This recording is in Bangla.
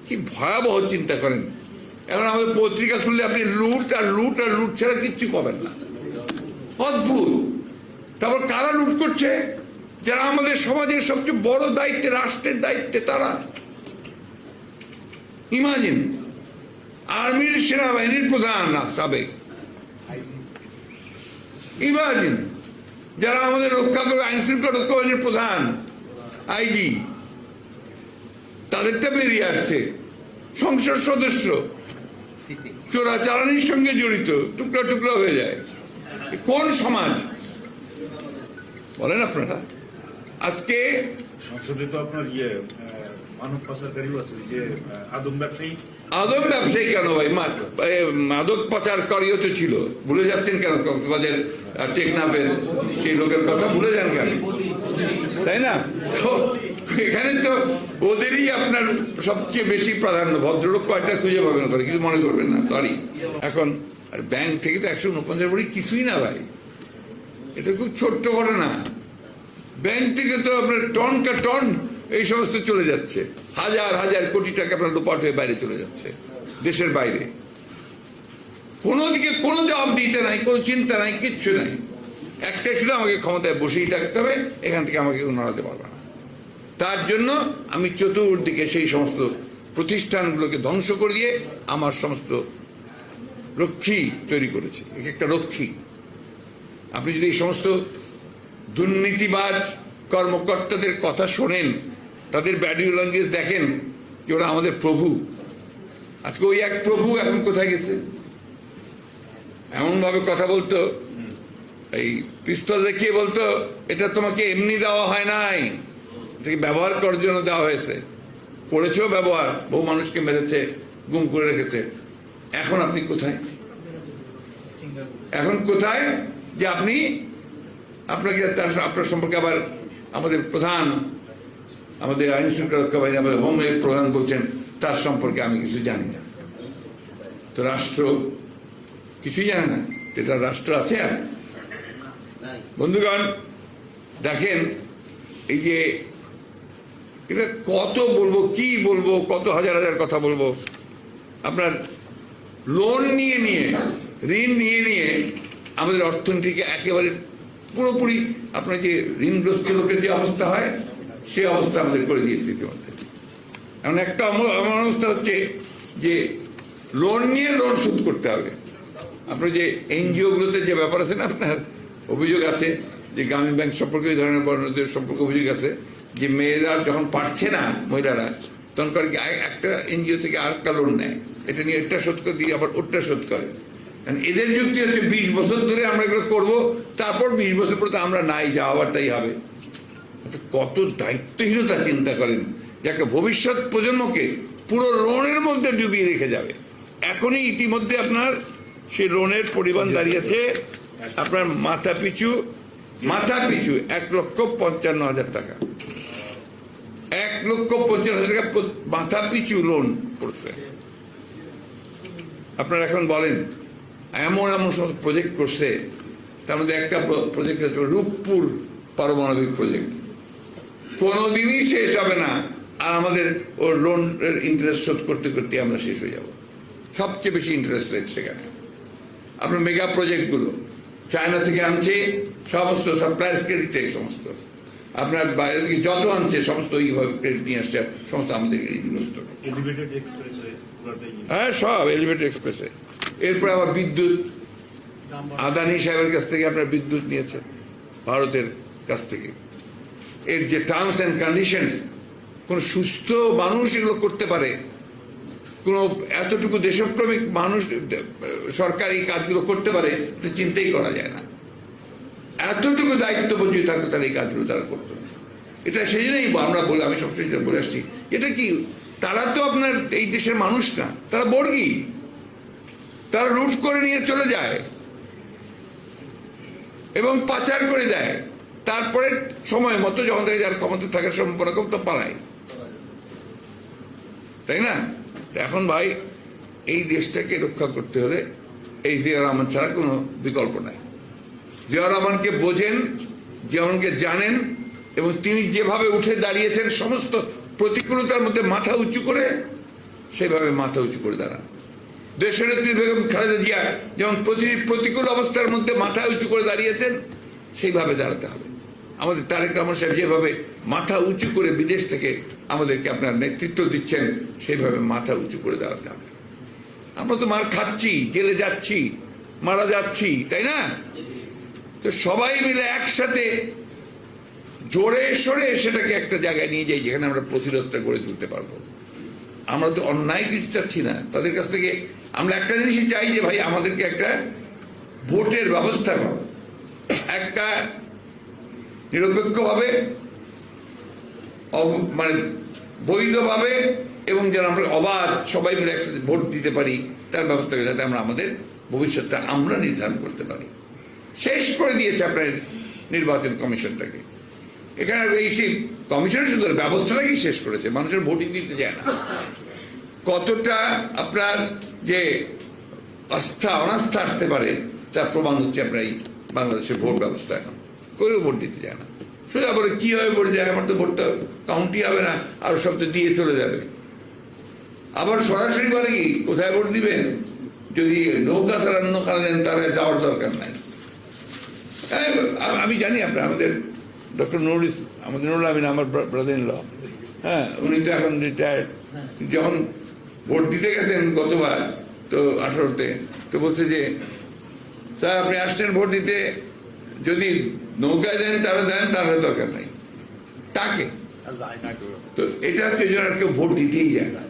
কি ভয়াবহ চিন্তা করেন। এখন আমাদের পত্রিকা খুললে আপনি লুট আর লুট আর লুট ছাড়া কিচ্ছু পাবেন না। অদ্ভুত। তারপর কারা লুট করছে? যারা আমাদের সমাজের সবচেয়ে বড় দায়িত্বে, রাষ্ট্রের দায়িত্বে, তারা। ইমাজিন, আর্মির সেনাবাহিনীর প্রধান সাবেক, ইমাজিন যারা আমাদের রক্ষা করবে, আইন শৃঙ্খলা রক্ষা বাহিনীর প্রধান, আইজি, তাদেরটা বেরিয়ে আসছে। সংসদ সদস্য চোরাচালানির সঙ্গে জড়িত, টুকরা টুকরা হয়ে যায়। কোন সমাজ বলেন আপনারা? আজকে সংসদে তো আপনার মানব পাচারকারীও আছে, যে আদম ব্যবসায়ী। আদম ব্যবসায়ী কেন ভাই? মাদক পাচারকারীও তো ছিল। ভুলে যাচ্ছেন কেন? কক্সবাজার টেকনাফের সেই লোকের কথা ভুলে যান কেন? তাই না? তো এখানে তো ওদেরই আপনার সবচেয়ে বেশি প্রাধান্য। ভদ্রলোক কয়টা খুঁজে পাবেন ওখানে, কিছু মনে করবেন না, সরি। এখন আর ব্যাংক থেকে তো 149 কোটি কিছুই না ভাই, এটা খুব ছোট্ট ঘটনা। ব্যাংক থেকে তো আপনার টন কা টন এই সমস্ত চলে যাচ্ছে, হাজার হাজার কোটি টাকা আপনার লোপাট হয়ে বাইরে চলে যাচ্ছে, দেশের বাইরে। কোনো দিকে কোনো জবাব দিতে নাই, কোনো চিন্তা নাই, কিচ্ছু নাই। একটাই শুধু, আমাকে ক্ষমতায় বসেই থাকতে হবে, এখান থেকে আমাকে কেউ নড়াতে পারবে না। তার জন্য আমি চতুর্দিকে সেই সমস্ত প্রতিষ্ঠানগুলোকে ধ্বংস করে দিয়ে আমার সমস্ত রক্ষী তৈরি করেছি, একটা রক্ষী। আপনি যদি এই সমস্ত দুর্নীতিবাজ কর্মকর্তাদের কথা শোনেন, তাদের বডি ল্যাঙ্গুয়েজ দেখেন, যে ওরা আমাদের প্রভু। আজকে ওই এক প্রভু এখন কোথায় গেছে? এমন ভাবে কথা বলতো, এই পিস্তল দেখিয়ে বলতো, এটা তোমাকে এমনি দেওয়া হয় নাই, এটাকে ব্যবহার করার জন্য দেওয়া হয়েছে। করেছেও ব্যবহার, বহু মানুষকে মেরেছে, গুম করে রেখেছে। এখন আপনি কোথায়? এখন কোথায় যে আপনি আপনাকে আপনার সম্পর্কে আবার আমাদের প্রধান, আমাদের আইন শৃঙ্খলা রক্ষা বাহিনী, আমাদের হোমের প্রধান বলছেন তার সম্পর্কে আমি কিছু জানি না। তো রাষ্ট্র কিছুই জানে না, এটা রাষ্ট্র আছে। আর বন্ধুগণ দেখেন, এই যে এটা কত বলবো, কি বলবো, কত হাজার হাজার কথা বলবো। আপনার লোন নিয়ে নিয়ে, ঋণ নিয়ে নিয়ে আমাদের অর্থনীতিকে একেবারে পুরোপুরি, আপনার যে ঋণগ্রস্ত লোকের যে অবস্থা হয়, সে অবস্থা আমাদের করে দিয়েছে ইতিমধ্যে। এমন একটা আমার অবস্থা হচ্ছে যে লোন নিয়ে লোন শোধ করতে হবে। আপনার যে এনজিওগুলোতে যে ব্যাপার আছে না, আপনার অভিযোগ আছে যে গ্রামীণ ব্যাংক সম্পর্কে এই ধরনের বর্ণদের সম্পর্কে অভিযোগ আছে, যে মেয়েরা যখন পারছে না, মহিলারা তখন করে কি, একটা এনজিও থেকে আরেকটা লোন নেয়, এটা নিয়ে এটা শোধ করে দিয়ে আবার ওটা শোধ করে। এদের যুক্তি হচ্ছে 20 বছর ধরে আমরা এগুলো করবো, তারপর 20 বছর পর তো আমরা নাই, যা আবার তাই হবে। কত দায়িত্বহীনতা চিন্তা করেন, যে একটা ভবিষ্যৎ প্রজন্মকে পুরো লোনের মধ্যে ডুবিয়ে রেখে যাবে। এখনই ইতিমধ্যে আপনার সেই লোনের পরিমাণ দাঁড়িয়েছে আপনার মাথা পিছু 1,55,000 টাকা। 1,55,000 টাকা মাথা পিছু লোন করছে। আপনারা এখন বলেন, এমন এমন সব প্রজেক্ট করছে, তার মধ্যে একটা প্রজেক্ট হচ্ছে রূপপুর পারমাণবিক প্রজেক্ট। কোনোদিনই শেষ হবে না, আর আমাদের ওর লোনের ইন্টারেস্ট শোধ করতে করতে আমরা শেষ হয়ে যাব। সবচেয়ে বেশি ইন্টারেস্ট রেট সেখানে। আপনার মেগা প্রজেক্টগুলো চায়না থেকে আনছে, সমস্ত সাপ্লাইজ ক্রেডিটে, সমস্ত আপনার বাইরে থেকে যত আনছে সমস্ত এইভাবে ক্রেডিট নিয়ে আসছে, সমস্ত আমাদের ঋণগ্রস্ত। হ্যাঁ, সব এলিভেটেড এক্সপ্রেসে। এরপরে আবার বিদ্যুৎ, আদানি সাহেবের কাছ থেকে আপনার বিদ্যুৎ নিয়েছে, ভারতের কাছ থেকে। এর যে টার্মস অ্যান্ড কন্ডিশনস, কোন সুস্থ মানুষ এগুলো করতে পারে? কোন এতটুকু দেশপ্রেমিক মানুষ, সরকার এই কাজগুলো করতে পারে? এটা চিন্তাই করা যায় না। এতটুকু দায়িত্ববোধ যদি থাকতো, তাহলে এই কাজগুলো তারা করতো না। এটা সেই জন্যই আমরা বলে, আমি সবসময় বলে আসছি, এটা কি, তারা তো আপনার এই দেশের মানুষ না, তারা বর্গী, তারা লুট করে নিয়ে চলে যায় এবং পাচার করে দেয়। তারপরে সময় মতো যখন থেকে যার ক্ষমতা থাকার সম্ভাবনা কম, তো পালায়, তাই না? এখন ভাই, এই দেশটাকে রক্ষা করতে হলে এই জিয়া রহমান ছাড়া কোনো বিকল্প নাই। জিয়া রহমানকে বোঝেন, জিয়া রহমানকে জানেন, এবং তিনি যেভাবে উঠে দাঁড়িয়েছেন সমস্ত প্রতিকূলতার মধ্যে মাথা উঁচু করে, সেভাবে মাথা উঁচু করে দাঁড়ান। দেশনেত্রী বেগম খালেদা জিয়া যেমন প্রতিকূল অবস্থার মধ্যে মাথা উঁচু করে দাঁড়িয়েছেন, সেইভাবে দাঁড়াতে হবে। আমাদের তারেক রহমান সাহেব যেভাবে মাথা উঁচু করে বিদেশ থেকে আমাদেরকে আপনার নেতৃত্ব দিচ্ছেন, সেইভাবে মাথা উঁচু করে দাঁড়াতে হবে। আমরা তো মার খাচ্ছি, জেলে যাচ্ছি, মারা যাচ্ছি, তাই না? তো সবাই মিলে একসাথে জোরে সরে সেটাকে একটা জায়গায় নিয়ে যাই যেখানে আমরা প্রতিরোধটা গড়ে তুলতে পারবো। আমরা তো অন্যায় কিছু চাচ্ছি না তাদের কাছ থেকে। আমরা একটা জিনিসই চাই যে ভাই আমাদেরকে একটা ভোটের ব্যবস্থা করো, একটা নিরপেক্ষভাবে, মানে বৈধভাবে, এবং যেন আমরা অবাধ সবাই মিলে একসাথে ভোট দিতে পারি, তার ব্যবস্থা করে যাতে আমরা আমাদের ভবিষ্যৎটা আমরা নির্ধারণ করতে পারি। শেষ করে দিয়েছে আপনার নির্বাচন কমিশনটাকে। এখানে এই সেই কমিশন শুধু ব্যবস্থাটাকে শেষ করেছে, মানুষের ভোটিং দিতে যায় না। কতটা আপনার যে আস্থা অনাস্থা আসতে পারে তার প্রমাণ হচ্ছে আপনার এই বাংলাদেশের ভোট ব্যবস্থা। এখন কেউ ভোট দিতে যায় না, সোজা বলে কি হবে ভোট যায়, আমার তো ভোটটা কাউন্টই হবে না, আর সব তো দিয়ে চলে যাবে। আবার সরাসরি বলে কি কোথায় ভোট দিবেন, যদি নৌকা চালান নৌকা দেন তাহলে যাওয়ার দরকার নাই। আমি জানি আপনার আমাদের ডক্টর নুরুল আমিন আমার ব্রাদার ইন ল, হ্যাঁ, উনি তো এখন রিটায়ার্ড। যখন ভোট দিতে গেছেন গতবার, তো 18-তে, তো বলছে যে স্যার আপনি আসছেন ভোট দিতে, যদি নৌকায় দেন তাহলে দেন, তাহলে দরকার নাই, তাকে। তো এটা হচ্ছে কেউ ভোট দিতেই যায় না।